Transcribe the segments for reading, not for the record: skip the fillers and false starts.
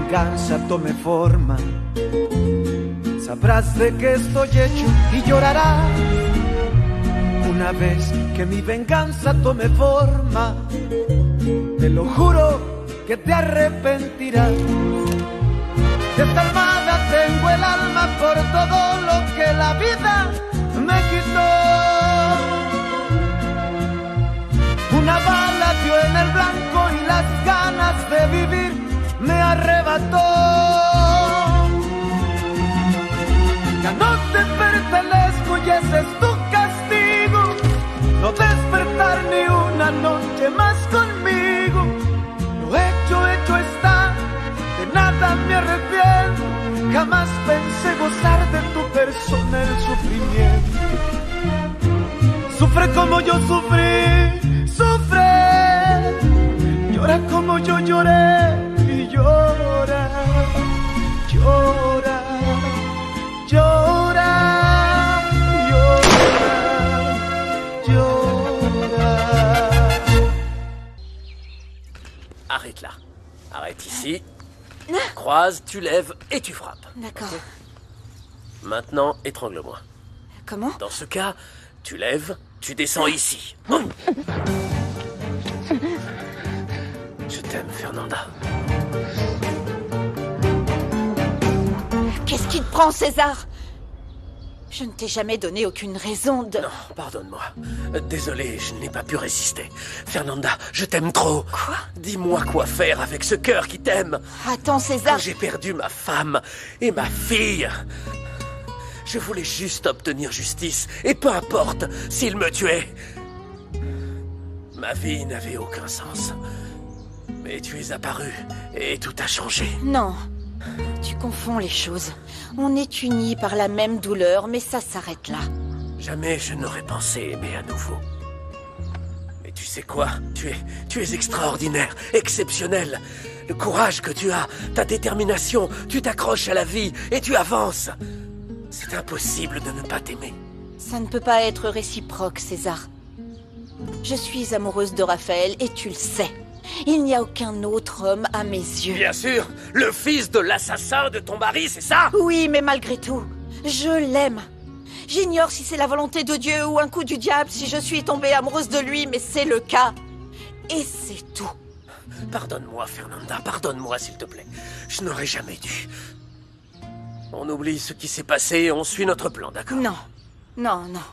venganza tome forma, sabrás de qué estoy hecho y llorarás. Una vez que mi venganza tome forma, te lo juro que te arrepentirás. De esta almohada tengo el alma por todo lo que la vida me quitó. Una bala dio en el blanco y las ganas de vivir me arrebató. Ya no te pertenezco y ese es tu castigo, no despertar ni una noche más conmigo. Lo hecho está, de nada me arrepiento. Jamás pensé gozar de tu persona el sufrimiento. Sufre como yo sufrí, sufre. Llora como yo lloré y llora, llora, llora, llora, llora. Arrête là. Arrête ici. Croise, tu lèves et tu frappes. D'accord. Okay. Maintenant, étrangle-moi. Comment? Dans ce cas, tu lèves, tu descends ici. Je t'aime, Fernanda. Qu'est-ce qui te prend, César? Je ne t'ai jamais donné aucune raison de... Non, pardonne-moi. Désolé, je n'ai pas pu résister. Fernanda, je t'aime trop. Quoi? Dis-moi quoi faire avec ce cœur qui t'aime. Attends, César... Quand j'ai perdu ma femme et ma fille, je voulais juste obtenir justice, et peu importe s'il me tuait. Ma vie n'avait aucun sens. Mais tu es apparu, et tout a changé. Non, tu confonds les choses. On est unis par la même douleur, mais ça s'arrête là. Jamais je n'aurais pensé aimer à nouveau. Mais tu sais quoi? Tu es extraordinaire, exceptionnel. Le courage que tu as, ta détermination, tu t'accroches à la vie et tu avances. C'est impossible de ne pas t'aimer. Ça ne peut pas être réciproque, César. Je suis amoureuse de Raphaël et tu le sais. Il n'y a aucun autre homme à mes yeux. Bien sûr, le fils de l'assassin de ton mari, c'est ça? Oui, mais malgré tout, je l'aime. J'ignore si c'est la volonté de Dieu ou un coup du diable, si je suis tombée amoureuse de lui, mais c'est le cas. Et c'est tout. Pardonne-moi, Fernanda, pardonne-moi, s'il te plaît. Je n'aurais jamais dû. On oublie ce qui s'est passé et on suit notre plan, d'accord? Non, non, non.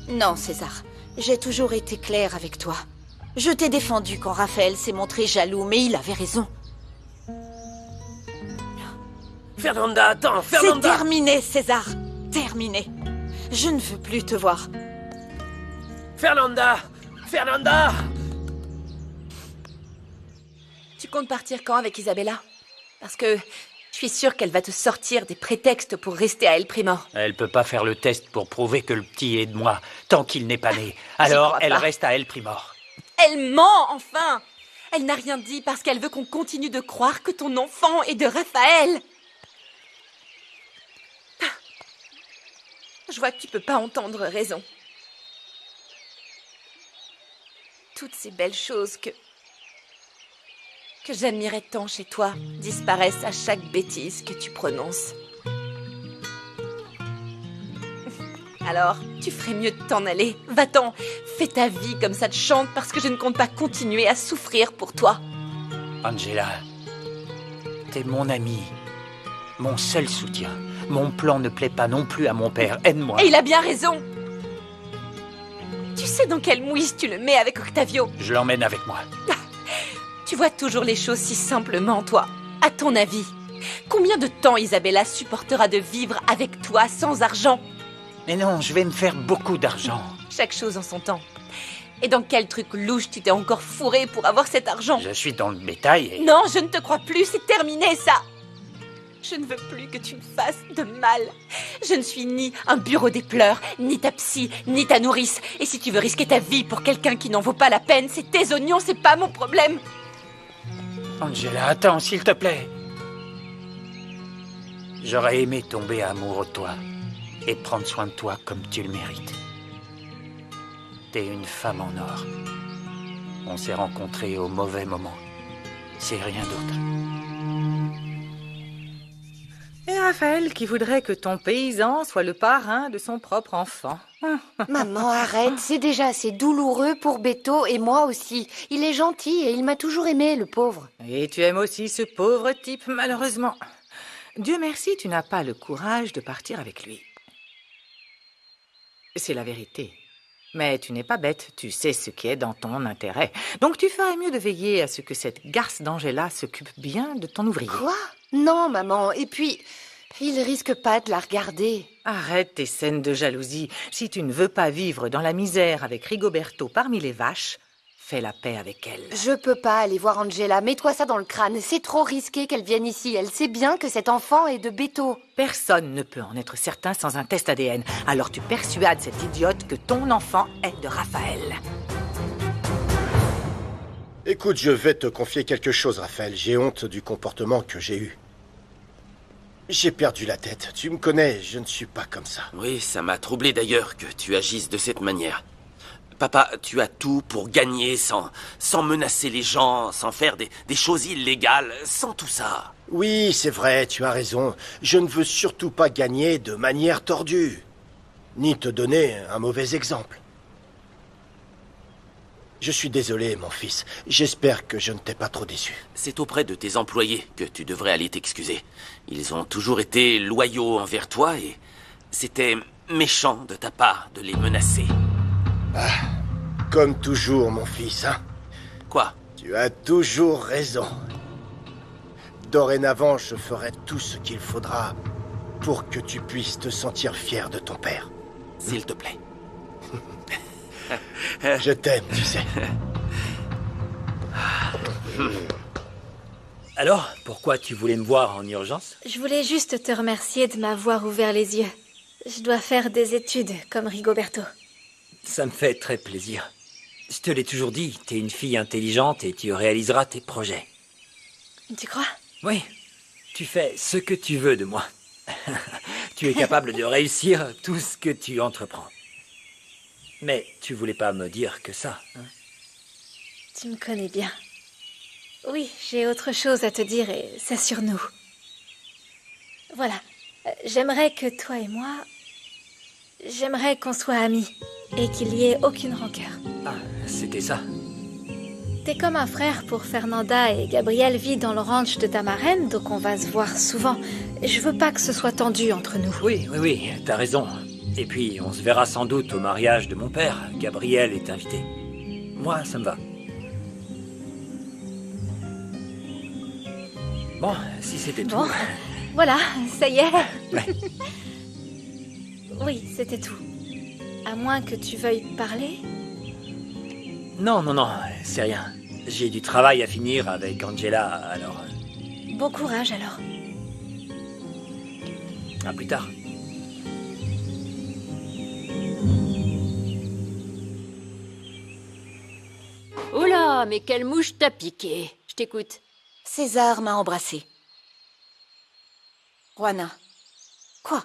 Non, César, j'ai toujours été claire avec toi. Je t'ai défendu quand Raphaël s'est montré jaloux, mais il avait raison. Fernanda, attends, Fernanda! C'est terminé, César. Terminé. Je ne veux plus te voir. Fernanda! Fernanda! Tu comptes partir quand avec Isabella? Parce que je suis sûre qu'elle va te sortir des prétextes pour rester à El Primor. Elle peut pas faire le test pour prouver que le petit est de moi, tant qu'il n'est pas né. Alors, elle reste à El Primor. Elle ment, enfin! Elle n'a rien dit parce qu'elle veut qu'on continue de croire que ton enfant est de Raphaël. Je vois que tu peux pas entendre raison. Toutes ces belles choses que j'admirais tant chez toi disparaissent à chaque bêtise que tu prononces. Alors, tu ferais mieux de t'en aller. Va-t'en, fais ta vie comme ça te chante parce que je ne compte pas continuer à souffrir pour toi. Angela, t'es mon amie, mon seul soutien. Mon plan ne plaît pas non plus à mon père. Aide-moi. Et il a bien raison. Tu sais dans quelle mouise tu le mets avec Octavio? Je l'emmène avec moi. Tu vois toujours les choses si simplement, toi. À ton avis, combien de temps Isabella supportera de vivre avec toi sans argent? Mais non, je vais me faire beaucoup d'argent. Chaque chose en son temps. Et dans quel truc louche tu t'es encore fourré pour avoir cet argent? Je suis dans le bétail et... Non, je ne te crois plus, c'est terminé ça. Je ne veux plus que tu me fasses de mal. Je ne suis ni un bureau des pleurs, ni ta psy, ni ta nourrice. Et si tu veux risquer ta vie pour quelqu'un qui n'en vaut pas la peine, c'est tes oignons, c'est pas mon problème. Angela, attends, s'il te plaît. J'aurais aimé tomber amoureux de toi et prendre soin de toi comme tu le mérites. T'es une femme en or. On s'est rencontrés au mauvais moment. C'est rien d'autre. Et Raphaël qui voudrait que ton paysan soit le parrain de son propre enfant. Maman, arrête, c'est déjà assez douloureux pour Beto et moi aussi. Il est gentil et il m'a toujours aimé, le pauvre. Et tu aimes aussi ce pauvre type, malheureusement. Dieu merci, tu n'as pas le courage de partir avec lui. C'est la vérité. Mais tu n'es pas bête, tu sais ce qui est dans ton intérêt. Donc tu ferais mieux de veiller à ce que cette garce d'Angela s'occupe bien de ton ouvrier. Quoi? Non, maman. Et puis, il risque pas de la regarder. Arrête tes scènes de jalousie. Si tu ne veux pas vivre dans la misère avec Rigoberto parmi les vaches, fais la paix avec elle. Je peux pas aller voir Angela. Mets-toi ça dans le crâne. C'est trop risqué qu'elle vienne ici. Elle sait bien que cet enfant est de Beto. Personne ne peut en être certain sans un test ADN. Alors tu persuades cette idiote que ton enfant est de Raphaël. Écoute, je vais te confier quelque chose, Raphaël. J'ai honte du comportement que j'ai eu. J'ai perdu la tête. Tu me connais, je ne suis pas comme ça. Oui, ça m'a troublé d'ailleurs que tu agisses de cette manière. Papa, tu as tout pour gagner sans menacer les gens, sans faire des choses illégales, sans tout ça. Oui, c'est vrai, tu as raison. Je ne veux surtout pas gagner de manière tordue, ni te donner un mauvais exemple. Je suis désolé, mon fils. J'espère que je ne t'ai pas trop déçu. C'est auprès de tes employés que tu devrais aller t'excuser. Ils ont toujours été loyaux envers toi et c'était méchant de ta part de les menacer. Comme toujours, mon fils, hein? Quoi? Tu as toujours raison. Dorénavant, je ferai tout ce qu'il faudra pour que tu puisses te sentir fier de ton père. S'il te plaît. Je t'aime, tu sais. Alors, pourquoi tu voulais me voir en urgence? Je voulais juste te remercier de m'avoir ouvert les yeux. Je dois faire des études, comme Rigoberto. Ça me fait très plaisir. Je te l'ai toujours dit, t'es une fille intelligente et tu réaliseras tes projets. Tu crois? Oui, tu fais ce que tu veux de moi. Tu es capable de réussir tout ce que tu entreprends. Mais tu voulais pas me dire que ça, hein? Tu me connais bien. Oui, j'ai autre chose à te dire et c'est sur nous. Voilà, j'aimerais que toi et moi... J'aimerais qu'on soit amis et qu'il y ait aucune rancœur. Ah, c'était ça. T'es comme un frère pour Fernanda et Gabriel vit dans le ranch de ta marraine, donc on va se voir souvent. Je veux pas que ce soit tendu entre nous. Oui, t'as raison. Et puis, on se verra sans doute au mariage de mon père. Gabriel est invité. Moi, ça me va. Bon, si c'était tout... Bon, voilà, ça y est. Ouais. Oui, c'était tout. À moins que tu veuilles parler. Non, c'est rien. J'ai du travail à finir avec Angela, alors... Bon courage alors. À plus tard. Oula, mais quelle mouche t'a piqué? Je t'écoute. César m'a embrassée. Juana. Quoi?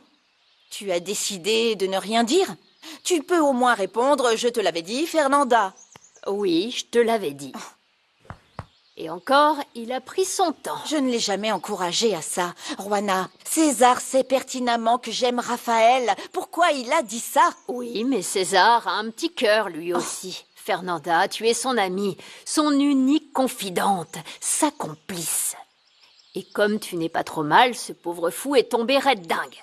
Tu as décidé de ne rien dire? Tu peux au moins répondre, je te l'avais dit, Fernanda. Oui, je te l'avais dit. Et encore, il a pris son temps. Je ne l'ai jamais encouragé à ça. Juana, César sait pertinemment que j'aime Raphaël. Pourquoi il a dit ça? Oui, mais César a un petit cœur, lui aussi. Fernanda, tu es son amie, son unique confidente, sa complice. Et comme tu n'es pas trop mal, ce pauvre fou est tombé raide dingue.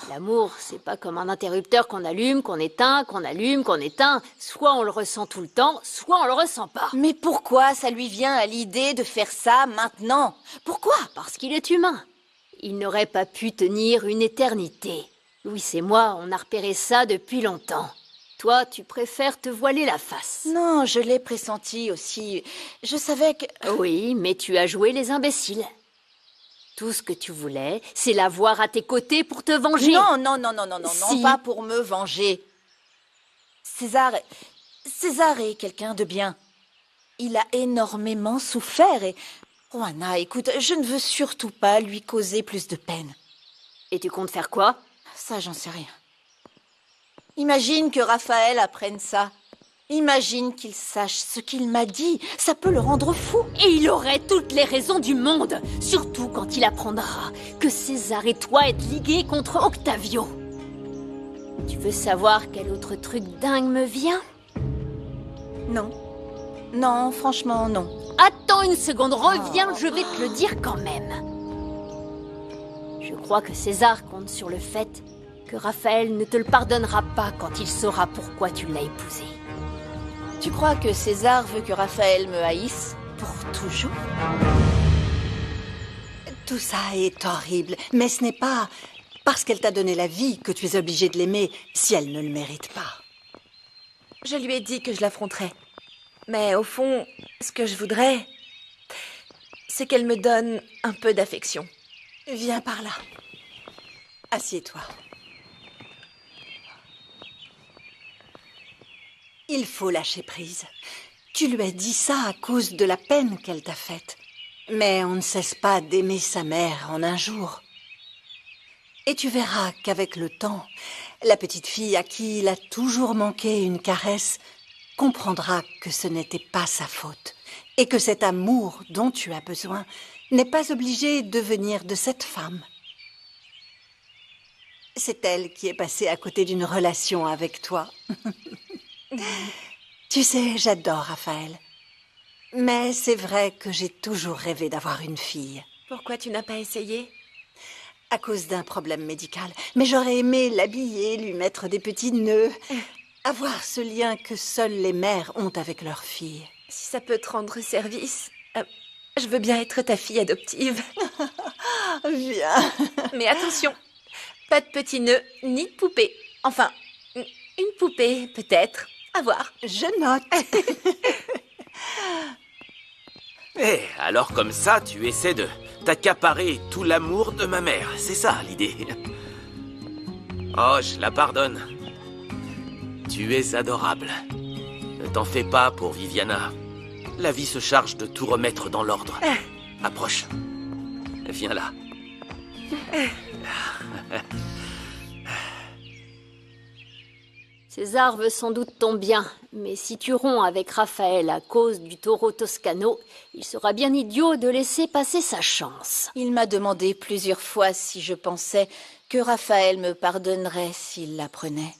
L'amour, c'est pas comme un interrupteur qu'on allume, qu'on éteint, qu'on allume, qu'on éteint. Soit on le ressent tout le temps, soit on le ressent pas. Mais pourquoi ça lui vient à l'idée de faire ça maintenant? Pourquoi? Parce qu'il est humain. Il n'aurait pas pu tenir une éternité. Louis et moi, on a repéré ça depuis longtemps. Toi, tu préfères te voiler la face. Non, je l'ai pressenti aussi. Je savais que... Oui, mais tu as joué les imbéciles. Tout ce que tu voulais, c'est l'avoir à tes côtés pour te venger. Non, Si. non, pas pour me venger. César est quelqu'un de bien. Il a énormément souffert et... Juana, écoute, je ne veux surtout pas lui causer plus de peine. Et tu comptes faire quoi? Ça, j'en sais rien. Imagine que Raphaël apprenne ça. Imagine qu'il sache ce qu'il m'a dit. Ça peut le rendre fou. Et il aurait toutes les raisons du monde, surtout quand il apprendra que César et toi êtes ligués contre Octavio. Tu veux savoir quel autre truc dingue me vient? Non. Non, franchement, non. Attends une seconde, reviens, je vais te le dire quand même. Je crois que César compte sur le fait que Raphaël ne te le pardonnera pas quand il saura pourquoi tu l'as épousé. Tu crois que César veut que Raphaël me haïsse pour toujours? Tout ça est horrible, mais ce n'est pas parce qu'elle t'a donné la vie que tu es obligé de l'aimer si elle ne le mérite pas. Je lui ai dit que je l'affronterais. Mais au fond, ce que je voudrais, c'est qu'elle me donne un peu d'affection. Viens par là. Assieds-toi. Il faut lâcher prise. Tu lui as dit ça à cause de la peine qu'elle t'a faite. Mais on ne cesse pas d'aimer sa mère en un jour. Et tu verras qu'avec le temps, la petite fille à qui il a toujours manqué une caresse comprendra que ce n'était pas sa faute et que cet amour dont tu as besoin n'est pas obligé de venir de cette femme. C'est elle qui est passée à côté d'une relation avec toi. Tu sais, j'adore Raphaël. Mais c'est vrai que j'ai toujours rêvé d'avoir une fille. Pourquoi tu n'as pas essayé? À cause d'un problème médical. Mais j'aurais aimé l'habiller, lui mettre des petits nœuds. Avoir ce lien que seules les mères ont avec leurs filles. Si ça peut te rendre service, je veux bien être ta fille adoptive. Viens. Mais attention, pas de petits nœuds, ni de poupée. Enfin, une poupée, peut-être. À voir. Je note. Eh, alors comme ça, tu essaies de t'accaparer tout l'amour de ma mère. C'est ça, l'idée. Oh, je la pardonne. Tu es adorable. Ne t'en fais pas pour Viviana. La vie se charge de tout remettre dans l'ordre. Approche. Viens là. César veut sans doute ton bien, mais si tu romps avec Raphaël à cause du taureau Toscano, il sera bien idiot de laisser passer sa chance. Il m'a demandé plusieurs fois si je pensais que Raphaël me pardonnerait s'il l'apprenait.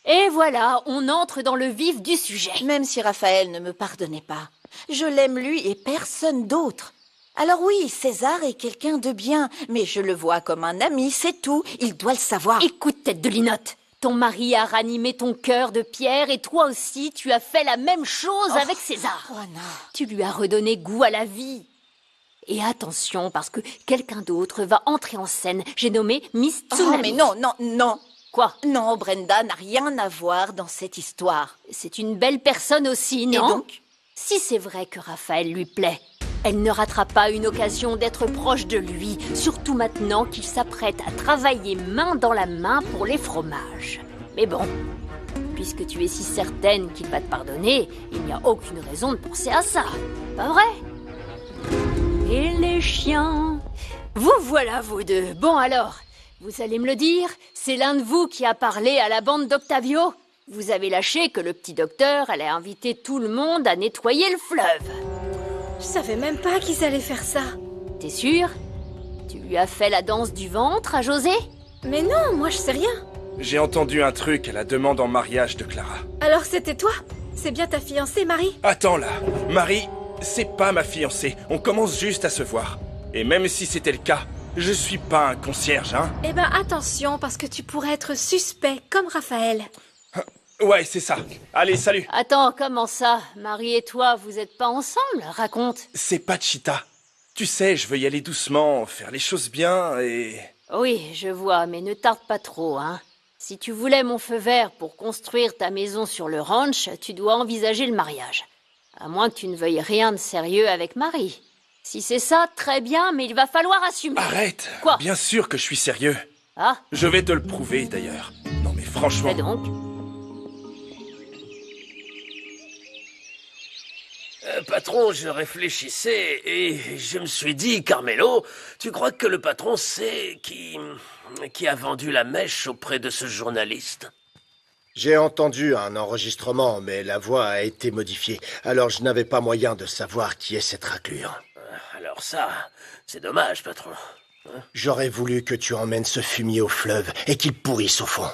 Et voilà, on entre dans le vif du sujet. Même si Raphaël ne me pardonnait pas, je l'aime lui et personne d'autre. Alors oui, César est quelqu'un de bien, mais je le vois comme un ami, c'est tout. Il doit le savoir. Écoute, tête de linotte, ton mari a ranimé ton cœur de pierre et toi aussi, tu as fait la même chose avec César. Juana. Tu lui as redonné goût à la vie. Et attention, parce que quelqu'un d'autre va entrer en scène. J'ai nommé Miss Tsunami. Oh, mais non, non, non. Quoi? Non, Brenda n'a rien à voir dans cette histoire. C'est une belle personne aussi, non? Et donc? Si c'est vrai que Raphaël lui plaît, elle ne ratera pas une occasion d'être proche de lui, surtout maintenant qu'il s'apprête à travailler main dans la main pour les fromages. Mais bon, puisque tu es si certaine qu'il va te pardonner, il n'y a aucune raison de penser à ça. Pas vrai? Et les chiens? Vous voilà, vous deux. Bon alors, vous allez me le dire, c'est l'un de vous qui a parlé à la bande d'Octavio? Vous avez lâché que le petit docteur allait inviter tout le monde à nettoyer le fleuve. Je savais même pas qu'ils allaient faire ça. T'es sûr? Tu lui as fait la danse du ventre à José? Mais non, moi je sais rien. J'ai entendu un truc à la demande en mariage de Clara. Alors c'était toi? C'est bien ta fiancée, Marie? Attends là, Marie, c'est pas ma fiancée. On commence juste à se voir. Et même si c'était le cas, je suis pas un concierge, hein? Eh ben attention, parce que tu pourrais être suspect, comme Raphaël. Ouais, c'est ça. Allez, salut. Attends, comment ça? Marie et toi, vous êtes pas ensemble? Raconte. C'est Pachita. Tu sais, je veux y aller doucement, faire les choses bien et... Oui, je vois, mais ne tarde pas trop, hein. Si tu voulais mon feu vert pour construire ta maison sur le ranch, tu dois envisager le mariage. À moins que tu ne veuilles rien de sérieux avec Marie. Si c'est ça, très bien, mais il va falloir assumer. Arrête. Quoi? Bien sûr que je suis sérieux. Ah? Je vais te le prouver, d'ailleurs. Non mais franchement... Fais donc. Patron, je réfléchissais et je me suis dit, Carmelo, tu crois que le patron sait qui a vendu la mèche auprès de ce journaliste? J'ai entendu un enregistrement, mais la voix a été modifiée. Alors je n'avais pas moyen de savoir qui est cette raclure. Alors ça, c'est dommage, patron. J'aurais voulu que tu emmènes ce fumier au fleuve et qu'il pourrisse au fond.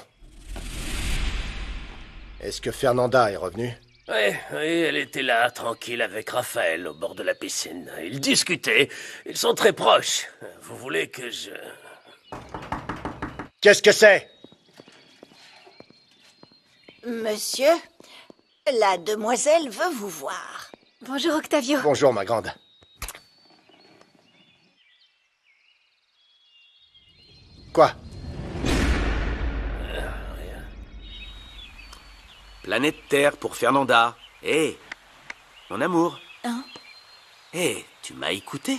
Est-ce que Fernanda est revenue? Oui, elle était là, tranquille avec Raphaël, au bord de la piscine. Ils discutaient, ils sont très proches. Vous voulez que je... Qu'est-ce que c'est? Monsieur, la demoiselle veut vous voir. Bonjour Octavio. Bonjour, ma grande. Quoi? Planète Terre pour Fernanda. Hé, mon amour. Hein? Hé, tu m'as écouté?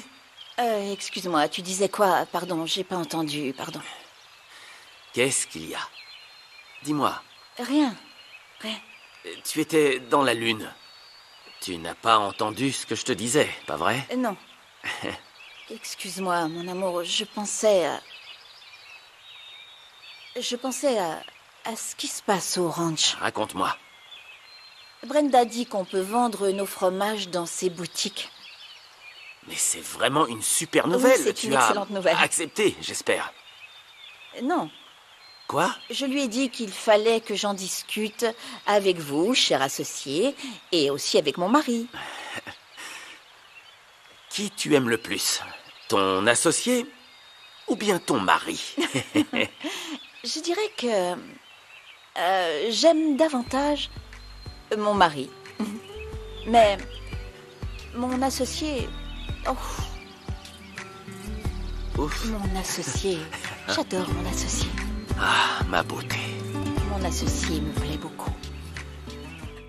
Excuse-moi, tu disais quoi? Pardon, j'ai pas entendu, pardon. Qu'est-ce qu'il y a? Dis-moi. Rien. Tu étais dans la Lune. Tu n'as pas entendu ce que je te disais, pas vrai? Non. Excuse-moi, mon amour, je pensais à ce qui se passe au ranch. Raconte-moi. Brenda dit qu'on peut vendre nos fromages dans ses boutiques. Mais c'est vraiment une super nouvelle. Oui, c'est une excellente nouvelle. Accepté, j'espère. Non. Quoi? Je lui ai dit qu'il fallait que j'en discute avec vous, cher associé, et aussi avec mon mari. Qui tu aimes le plus? Ton associé ou bien ton mari? Je dirais que j'aime davantage mon mari. Mais mon associé... Oh. Ouf. Mon associé... J'adore mon associé. Ah, ma beauté. Mon associé me plaît beaucoup.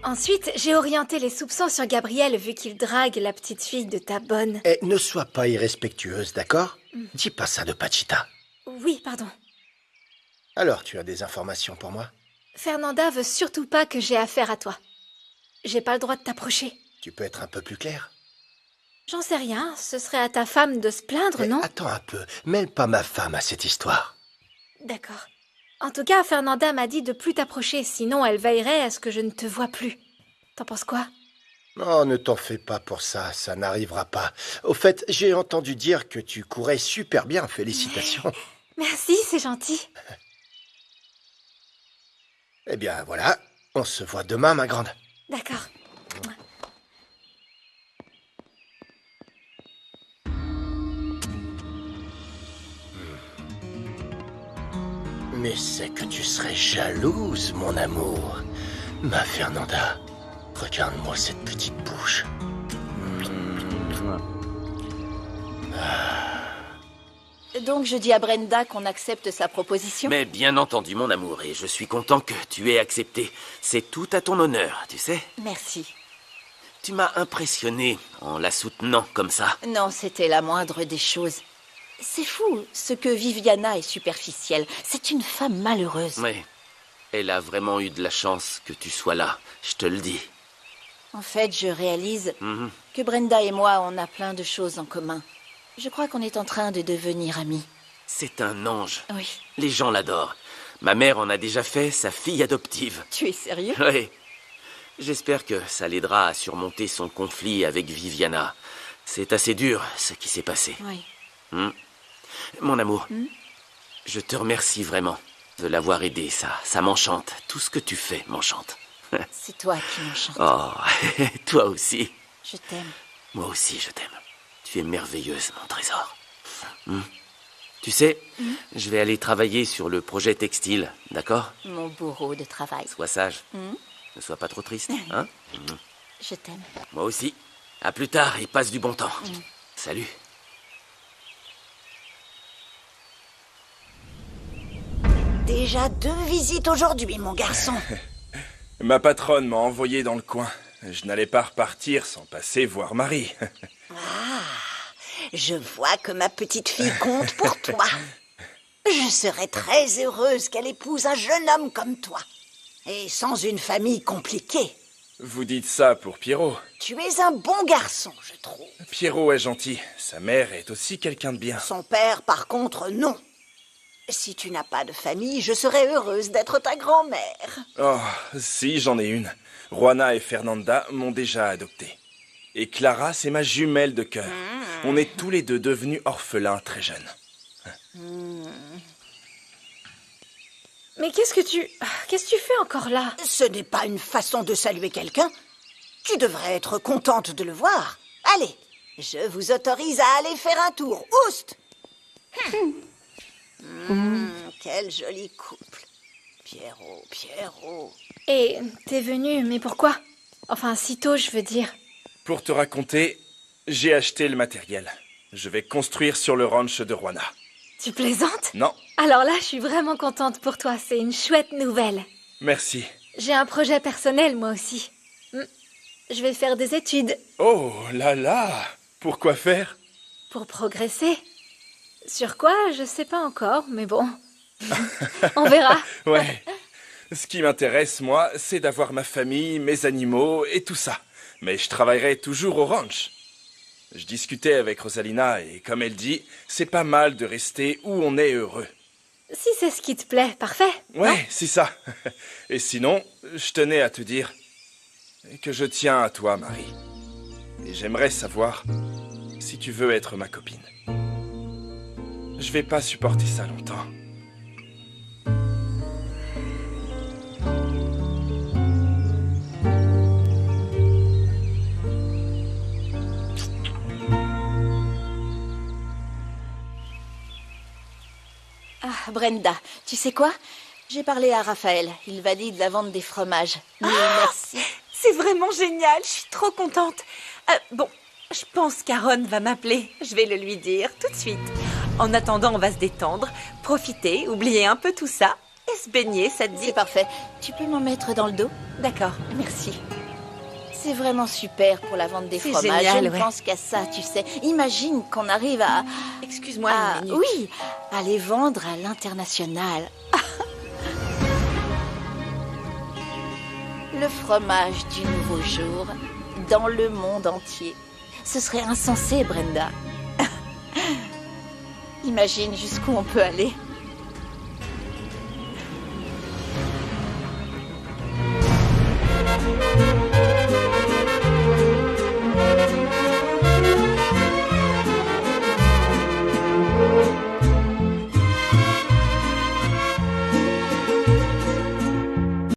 Ensuite, j'ai orienté les soupçons sur Gabriel vu qu'il drague la petite fille de ta bonne. Et ne sois pas irrespectueuse, d'accord? Dis pas ça de Pachita. Oui, pardon. Alors, tu as des informations pour moi? Fernanda veut surtout pas que j'ai affaire à toi. J'ai pas le droit de t'approcher. Tu peux être un peu plus clair? J'en sais rien, ce serait à ta femme de se plaindre, Mais non? attends un peu, mêle pas ma femme à cette histoire. D'accord. En tout cas, Fernanda m'a dit de plus t'approcher, sinon elle veillerait à ce que je ne te vois plus. T'en penses quoi? Oh, ne t'en fais pas pour ça, ça n'arrivera pas. Au fait, j'ai entendu dire que tu courais super bien, félicitations. Merci, c'est gentil. Eh bien, voilà, on se voit demain, ma grande. D'accord. Mais c'est que tu serais jalouse, mon amour. Ma Fernanda, regarde-moi cette petite bouche. Donc je dis à Brenda qu'on accepte sa proposition? Mais bien entendu, mon amour, et je suis content que tu aies accepté. C'est tout à ton honneur, tu sais. Merci. Tu m'as impressionné en la soutenant comme ça. Non, c'était la moindre des choses. C'est fou, ce que Viviana est superficielle. C'est une femme malheureuse. Oui, elle a vraiment eu de la chance que tu sois là, je te le dis. En fait, je réalise que Brenda et moi, on a plein de choses en commun. Je crois qu'on est en train de devenir amis. C'est un ange. Oui. Les gens l'adorent. Ma mère en a déjà fait sa fille adoptive. Tu es sérieux? Oui. J'espère que ça l'aidera à surmonter son conflit avec Viviana. C'est assez dur, ce qui s'est passé. Oui. Mon amour, je te remercie vraiment de l'avoir aidé. Ça m'enchante. Tout ce que tu fais m'enchante. C'est toi qui m'enchante. Oh, toi aussi. Je t'aime. Moi aussi, je t'aime. Tu es merveilleuse, mon trésor. Tu sais, je vais aller travailler sur le projet textile, d'accord? Mon bourreau de travail. Sois sage. Ne sois pas trop triste, hein? Je t'aime. Moi aussi. À plus tard et passe du bon temps. Salut. Déjà 2 visites aujourd'hui, mon garçon. Ma patronne m'a envoyé dans le coin. Je n'allais pas repartir sans passer voir Marie. Je vois que ma petite fille compte pour toi. Je serais très heureuse qu'elle épouse un jeune homme comme toi. Et sans une famille compliquée. Vous dites ça pour Pierrot. Tu es un bon garçon, je trouve. Pierrot est gentil. Sa mère est aussi quelqu'un de bien. Son père, par contre, non. Si tu n'as pas de famille, je serais heureuse d'être ta grand-mère. Oh, si, j'en ai une. Juana et Fernanda m'ont déjà adoptée. Et Clara, c'est ma jumelle de cœur. On est tous les deux devenus orphelins très jeunes. Mais qu'est-ce que tu fais encore là? Ce n'est pas une façon de saluer quelqu'un. Tu devrais être contente de le voir. Allez, je vous autorise à aller faire un tour. Oust! Quel joli couple. Pierrot. Et t'es venu, mais pourquoi? Enfin, si tôt, je veux dire. Pour te raconter, j'ai acheté le matériel. Je vais construire sur le ranch de Juana. Tu plaisantes? Non. Alors là, je suis vraiment contente pour toi. C'est une chouette nouvelle. Merci. J'ai un projet personnel, moi aussi. Je vais faire des études. Oh là là! Pourquoi faire? Pour progresser. Sur quoi, je sais pas encore, mais bon. On verra. Ouais. Ce qui m'intéresse, moi, c'est d'avoir ma famille, mes animaux et tout ça. Mais je travaillerai toujours au ranch. Je discutais avec Rosalina et comme elle dit, c'est pas mal de rester où on est heureux. Si c'est ce qui te plaît, parfait. Ouais, c'est ça. Et sinon, je tenais à te dire que je tiens à toi, Marie. Et j'aimerais savoir si tu veux être ma copine. Je vais pas supporter ça longtemps. Ah, Brenda, tu sais quoi? J'ai parlé à Raphaël. Il valide la vente des fromages. Mais merci. C'est vraiment génial, je suis trop contente. Bon, je pense qu'Aaron va m'appeler. Je vais le lui dire tout de suite. En attendant, on va se détendre, profiter, oublier un peu tout ça et se baigner, ça te dit? C'est parfait. Tu peux m'en mettre dans le dos? D'accord, merci. C'est vraiment super pour la vente des C'est fromages. génial, Je ne ouais. pense qu'à ça, tu sais. Imagine qu'on arrive à... Excuse-moi une minute. Oui, à les vendre à l'international. Le fromage du nouveau jour dans le monde entier. Ce serait insensé, Brenda. Imagine jusqu'où on peut aller.